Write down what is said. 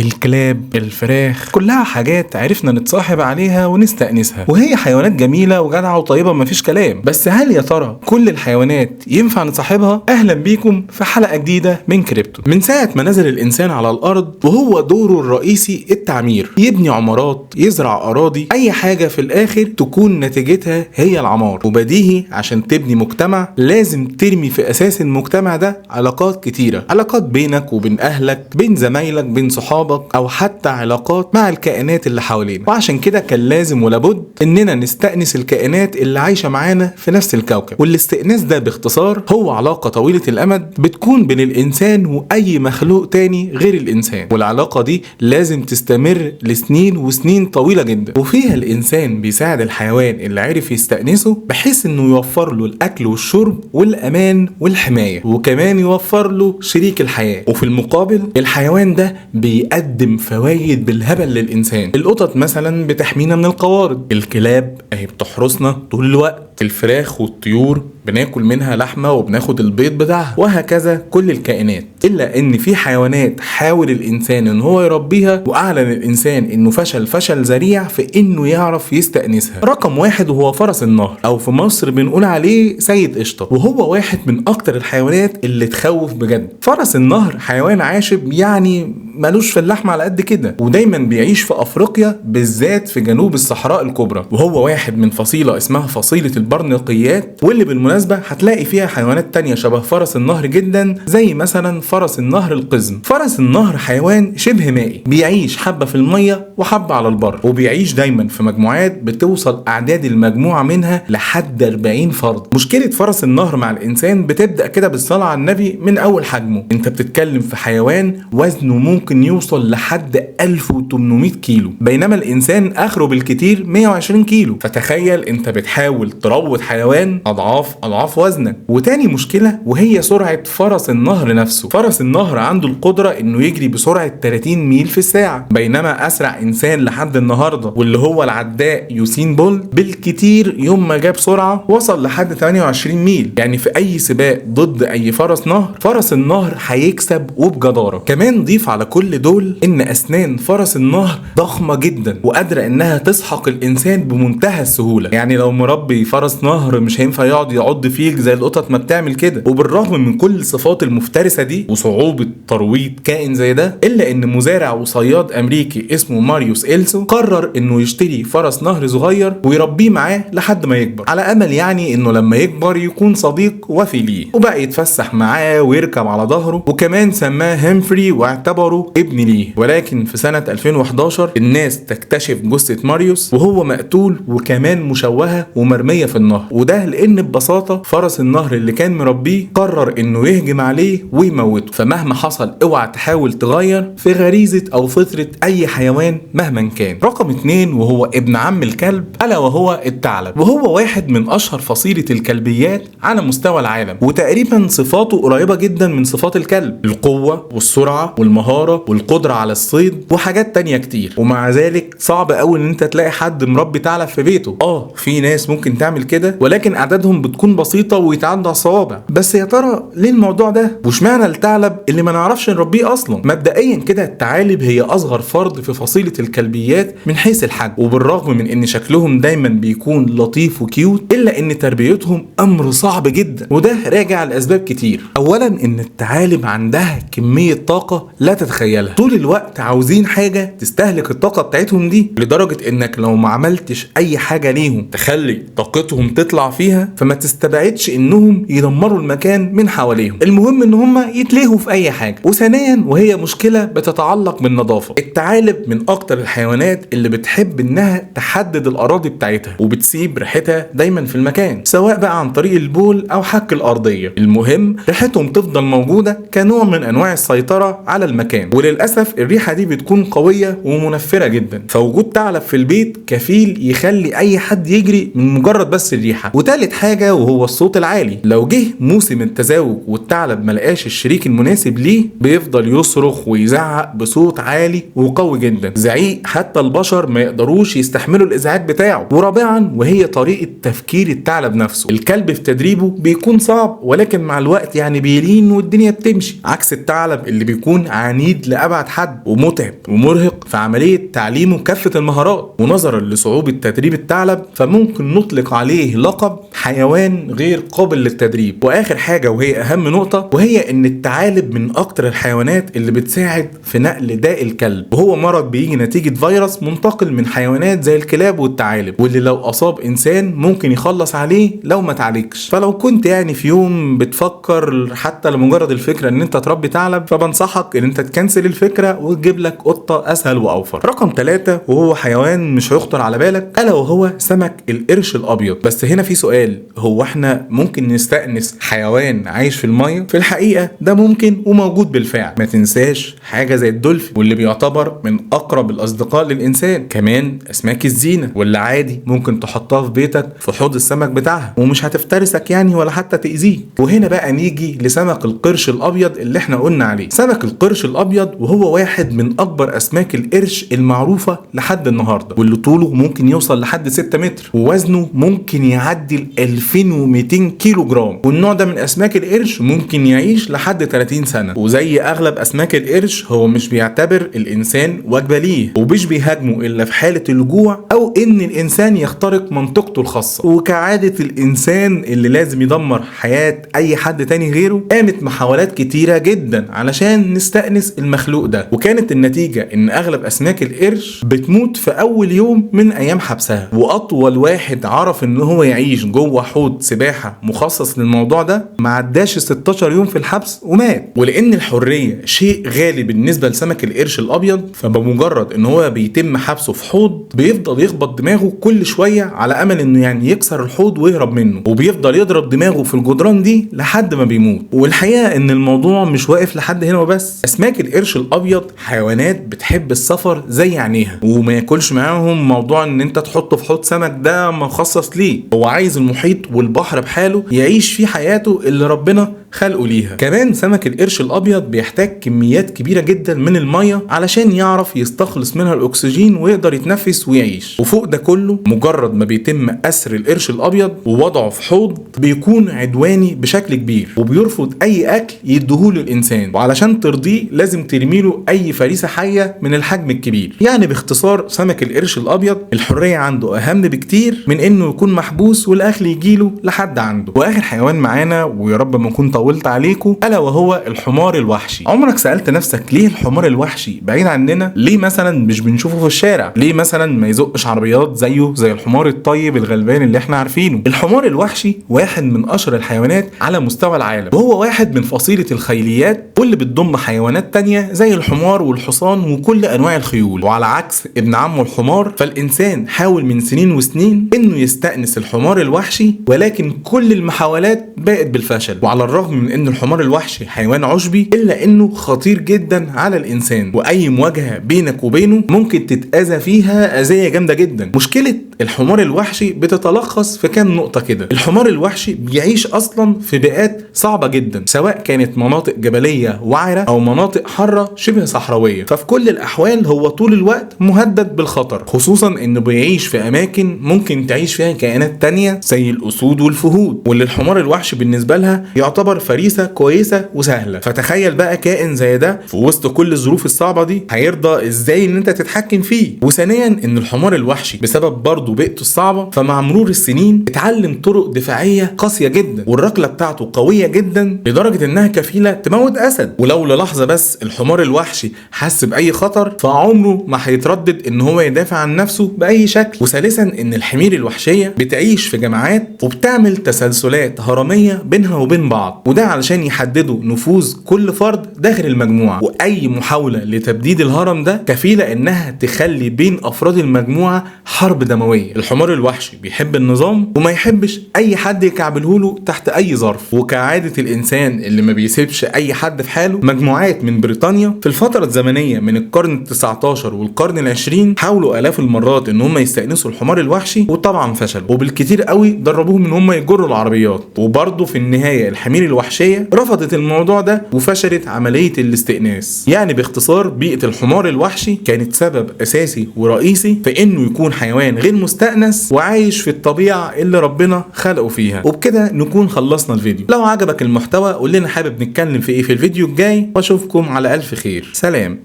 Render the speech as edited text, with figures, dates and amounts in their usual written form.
الكلاب، الفراخ، كلها حاجات عرفنا نتصاحب عليها ونستأنسها، وهي حيوانات جميلة وجدعة وطيبة مفيش كلام. بس هل يا ترى كل الحيوانات ينفع نصاحبها؟ اهلا بيكم في حلقة جديدة من كريبتو. من ساعة ما نزل الانسان على الارض وهو دوره الرئيسي التعمير، يبني عمارات، يزرع اراضي، اي حاجة في الاخر تكون نتيجتها هي العمار. وبديهي عشان تبني مجتمع لازم ترمي في اساس المجتمع ده علاقات كتيرة، علاقات بينك وبين اهلك، بين زمايلك، بين صحابك، او حتى علاقات مع الكائنات اللي حوالينا. وعشان كده كان لازم ولابد اننا نستأنس الكائنات اللي عايشة معانا في نفس الكوكب. والاستئناس ده باختصار هو علاقة طويلة الامد بتكون بين الانسان واي مخلوق تاني غير الانسان، والعلاقة دي لازم تستمر لسنين وسنين طويلة جدا. وفيها الانسان بيساعد الحيوان اللي عرف يستأنسه بحيث انه يوفر له الاكل والشرب والامان والحماية، وكمان يوفر له شريك الحياة. وفي المقابل الحيوان ده بيقدم فوايد بالهبل للإنسان. القطط مثلا بتحمينا من القوارض، الكلاب اهي بتحرسنا طول الوقت، الفراخ والطيور بناكل منها لحمة وبناخد البيض بتاعها، وهكذا كل الكائنات. إلا إن في حيوانات حاول الإنسان إن هو يربيها وأعلن الإنسان إنه فشل ذريع في إنه يعرف يستأنسها. رقم واحد وهو فرس النهر، أو في مصر بنقول عليه سيد قشطة، وهو واحد من أكتر الحيوانات اللي تخوف بجد. فرس النهر حيوان عاشب، يعني ملوش في اللحمة على قد كده، ودايما بيعيش في أفريقيا بالذات في جنوب الصحراء الكبرى، وهو واحد من فصيلة اسمها فصيلة البرنيقيات، واللي بالمناسبة هتلاقي فيها حيوانات تانية شبه فرس النهر جدا، زي مثلا فرس النهر القزم. فرس النهر حيوان شبه مائي، بيعيش حبة في المية وحبة على البر، وبيعيش دايما في مجموعات بتوصل أعداد المجموعة منها لحد 40 فرد. مشكلة فرس النهر مع الإنسان بتبدأ كده بالصلاة على النبي من أول حجمه. أنت بتتكلم في حيوان وزنه ممكن يوصل لحد 1800 كيلو، بينما الإنسان آخره بالكتير 120 كيلو. فتخيل أنت بتحاول تروض حيوان أضعاف وزنك. وتاني مشكلة وهي سرعة فرس النهر نفسه. فرس النهر عنده القدرة إنه يجري بسرعة 30 ميل في الساعة، بينما أسرع إنسان لحد النهاردة واللي هو العداء يوسين بولت بالكتير يوم ما جاب سرعة وصل لحد 28 ميل. يعني في أي سباق ضد أي فرس نهر، فرس النهر هيكسب وبجدارة. كمان ضيف على كل دول إن أسنان فرس النهر ضخمة جدا وقادرة إنها تسحق الإنسان بمنتهى السهولة. يعني لو مربي فرس نهر مش هينفع يقعد يعض فيك زي القطط ما بتعمل كده. وبالرغم من كل الصفات المفترسة دي وصعوبة ترويض كائن زي ده، إلا إن مزارع وصياد أمريكي اسمه ماريوس إلسو قرر إنه يشتري فرس نهر صغير ويربيه معاه لحد ما يكبر، على أمل يعني إنه لما يكبر يكون صديق وفي ليه. وبقى يتفسح معاه ويركب على ظهره، وكمان سماه هيمفري واعتبره ابن ليه. ولكن في سنة 2011 الناس تكتشف جثة ماريوس وهو مقتول وكمان مشوهة ومرمية في النهر، وده لأن ببساطة فرس النهر اللي كان مربيه قرر إنه يهجم عليه ويموته. فمهما حصل اوعى تحاول تغير في غريزة أو فطرة أي حيوان مهما كان. رقم 2 وهو ابن عم الكلب، ألا وهو الثعلب، وهو واحد من أشهر فصيلة الكلبيات على مستوى العالم، وتقريبا صفاته قريبة جدا من صفات الكلب، القوة والسرعة والمهارة والقدرة على الصيد وحاجات تانية كتير. ومع ذلك صعب قوي ان انت تلاقي حد مربي ثعلب في بيته. في ناس ممكن تعمل كده، ولكن اعدادهم بتكون بسيطة ويتعدى على الصوابع. بس يا ترى ليه الموضوع ده؟ واشمعنى الثعلب اللي ما نعرفش نربيه اصلا؟ مبدئيا كده الثعالب هي اصغر فرد في فصيلة الكلبيات من حيث الحجم، وبالرغم من ان شكلهم دايما بيكون لطيف وكيوت، الا ان تربيتهم امر صعب جدا، وده راجع لاسباب كتير. اولا ان الثعالب عندها كمية طاقة لا تتخيلها، طول الوقت عاوزين حاجة تستهلك الطاقة بتاعتهم دي، لدرجة انك لو ما عملتش اي حاجة ليهم تخلي طاقتهم تطلع فيها فما تستبعدش انهم يدمروا المكان من حواليهم. المهم ان هم يتلهوا في اي حاجة. وثانيا وهي مشكلة بتتعلق بالنظافة، الثعالب من اكتر الحيوانات اللي بتحب انها تحدد الاراضي بتاعتها وبتسيب ريحتها دايما في المكان، سواء بقى عن طريق البول او حك الارضية. المهم ريحتهم تفضل موجودة كنوع من انواع السيطرة على المكان. وللاسف الريحة دي بتكون قوية ومنفرة جدا، فوجود ثعلب في البيت كفيل يخلي اي حد يجري من مجرد بس بس الريحه. وتالت حاجه وهو الصوت العالي، لو جه موسم التزاوج والثعلب ملقاش الشريك المناسب ليه بيفضل يصرخ ويزعق بصوت عالي وقوي جدا، زعيق حتى البشر ما يقدروش يستحملوا الازعاج بتاعه. ورابعا وهي طريقه تفكير الثعلب نفسه، الكلب في تدريبه بيكون صعب ولكن مع الوقت يعني بيلين والدنيا بتمشي، عكس الثعلب اللي بيكون عنيد لابعد حد ومتعب ومرهق في عمليه تعليمه كافه المهارات. ونظرا لصعوبه تدريب الثعلب فممكن نطلق عليه لقب حيوان غير قابل للتدريب. واخر حاجه وهي اهم نقطه وهي ان الثعالب من اكتر الحيوانات اللي بتساعد في نقل داء الكلب، وهو مرض بيجي نتيجه فيروس منتقل من حيوانات زي الكلاب والثعالب، واللي لو اصاب انسان ممكن يخلص عليه لو ما تعالجش. فلو كنت يعني في يوم بتفكر حتى لمجرد الفكره ان انت تربي ثعلب فبنصحك ان انت تكنسل الفكره وتجيب لك قطه اسهل واوفر. رقم 3 وهو حيوان مش هيخطر على بالك الا وهو سمك القرش الابيض. بس هنا في سؤال، هو احنا ممكن نستأنس حيوان عايش في الميه؟ في الحقيقه ده ممكن وموجود بالفعل. ما تنساش حاجه زي الدولفين واللي بيعتبر من اقرب الاصدقاء للانسان، كمان اسماك الزينه واللي عادي ممكن تحطها في بيتك في حوض السمك بتاعها ومش هتفترسك يعني ولا حتى تأذيك. وهنا بقى نيجي لسمك القرش الابيض اللي احنا قلنا عليه. سمك القرش الابيض وهو واحد من اكبر اسماك القرش المعروفه لحد النهارده، واللي طوله ممكن يوصل لحد 6 متر ووزنه ممكن يعدي ال 2200 كيلو جرام. والنوع ده من اسماك القرش ممكن يعيش لحد 30 سنه. وزي اغلب اسماك القرش هو مش بيعتبر الانسان وجبه ليه، ومش بيهاجمه الا في حاله الجوع او ان الانسان يخترق منطقته الخاصه. وكعاده الانسان اللي لازم يدمر حياه اي حد تاني غيره، قامت محاولات كتيره جدا علشان نستأنس المخلوق ده، وكانت النتيجه ان اغلب اسماك القرش بتموت في اول يوم من ايام حبسها. واطول واحد عرف ان هو يعيش جوه حوض سباحه مخصص للموضوع ده ما عداش 16 يوم في الحبس ومات. ولان الحريه شيء غالي بالنسبه لسمك القرش الابيض، فبمجرد ان هو بيتم حبسه في حوض بيفضل يخبط دماغه كل شويه على امل انه يعني يكسر الحوض ويهرب منه، وبيفضل يضرب دماغه في الجدران دي لحد ما بيموت. والحقيقه ان الموضوع مش واقف لحد هنا وبس. اسماك القرش الابيض حيوانات بتحب السفر زي عينيها، وما ياكلش معاهم موضوع ان انت تحطه في حوض سمك ده مخصص ليه. هو عايز المحيط والبحر بحاله يعيش فيه حياته اللي ربنا خلقه ليها. كمان سمك القرش الابيض بيحتاج كميات كبيره جدا من الميه علشان يعرف يستخلص منها الاكسجين ويقدر يتنفس ويعيش. وفوق ده كله مجرد ما بيتم اسر القرش الابيض ووضعه في حوض بيكون عدواني بشكل كبير، وبيرفض اي اكل يديهوله الانسان، وعلشان ترضيه لازم ترميله اي فريسه حيه من الحجم الكبير. يعني باختصار سمك القرش الابيض الحريه عنده اهم بكتير من انه يكون محبوس والاكل يجيله لحد عنده. واخر حيوان معانا ويا رب ما اكون طولت عليكم الا وهو الحمار الوحشي. عمرك سألت نفسك ليه الحمار الوحشي بعيد عننا؟ ليه مثلا مش بنشوفه في الشارع؟ ليه مثلا ما يزقش عربيات زيه زي الحمار الطيب الغلبان اللي احنا عارفينه؟ الحمار الوحشي واحد من اشهر الحيوانات على مستوى العالم، وهو واحد من فصيلة الخيليات واللي بتضم حيوانات تانية زي الحمار والحصان وكل انواع الخيول. وعلى عكس ابن عمه الحمار، فالانسان حاول من سنين وسنين انه يستأنس الحمار الوحشي، ولكن كل المحاولات باءت بالفشل. وعلى الرغم من ان الحمار الوحشي حيوان عشبي الا انه خطير جدا على الانسان، واي مواجهه بينك وبينه ممكن تتاذى فيها اذيه جامده جدا. مشكله الحمار الوحشي بتتلخص في كام نقطه كده. الحمار الوحشي بيعيش اصلا في بيئات صعبه جدا، سواء كانت مناطق جبليه وعره او مناطق حاره شبه صحراويه، ففي كل الاحوال هو طول الوقت مهدد بالخطر، خصوصا انه بيعيش في اماكن ممكن تعيش فيها كائنات تانية زي الاسود والفهود، واللي الحمار الوحشي بالنسبه لها يعتبر فريسه كويسه وسهله. فتخيل بقى كائن زي ده في وسط كل الظروف الصعبه دي هيرضى ازاي ان انت تتحكم فيه؟ وثانيا ان الحمار الوحشي بسبب برضه بيئته الصعبه فمع مرور السنين اتعلم طرق دفاعيه قاسيه جدا، والركله بتاعته قويه جدا لدرجه انها كفيله تموت اسد. ولو للحظه بس الحمار الوحشي حس باي خطر فعمره ما هيتردد ان هو يدافع عن نفسه باي شكل. وثالثا ان الحمير الوحشيه بتعيش في جماعات وبتعمل تسلسلات هرميه بينها وبين بعض، وده علشان يحددوا نفوذ كل فرد داخل المجموعة، واي محاولة لتبديد الهرم ده كفيلة انها تخلي بين افراد المجموعة حرب دموية. الحمار الوحشي بيحب النظام وما يحبش اي حد يكعبلهوله تحت اي ظرف، وكعادة الانسان اللي ما بيسيبش اي حد في حاله، مجموعات من بريطانيا في الفترة الزمنية من القرن ال19 والقرن ال20 حاولوا الاف المرات ان هم يستأنسوا الحمار الوحشي، وطبعا فشلوا، وبالكتير قوي دربوهم ان هم يجروا العربيات. وبرضه في النهاية الحمير الوحشية رفضت الموضوع ده وفشلت عملية الاستئناس. يعني باختصار بيئة الحمار الوحشي كانت سبب اساسي ورئيسي في انه يكون حيوان غير مستأنس وعايش في الطبيعة اللي ربنا خلقه فيها. وبكده نكون خلصنا الفيديو. لو عجبك المحتوى قول لنا حابب نتكلم في ايه في الفيديو الجاي، واشوفكم على الف خير. سلام.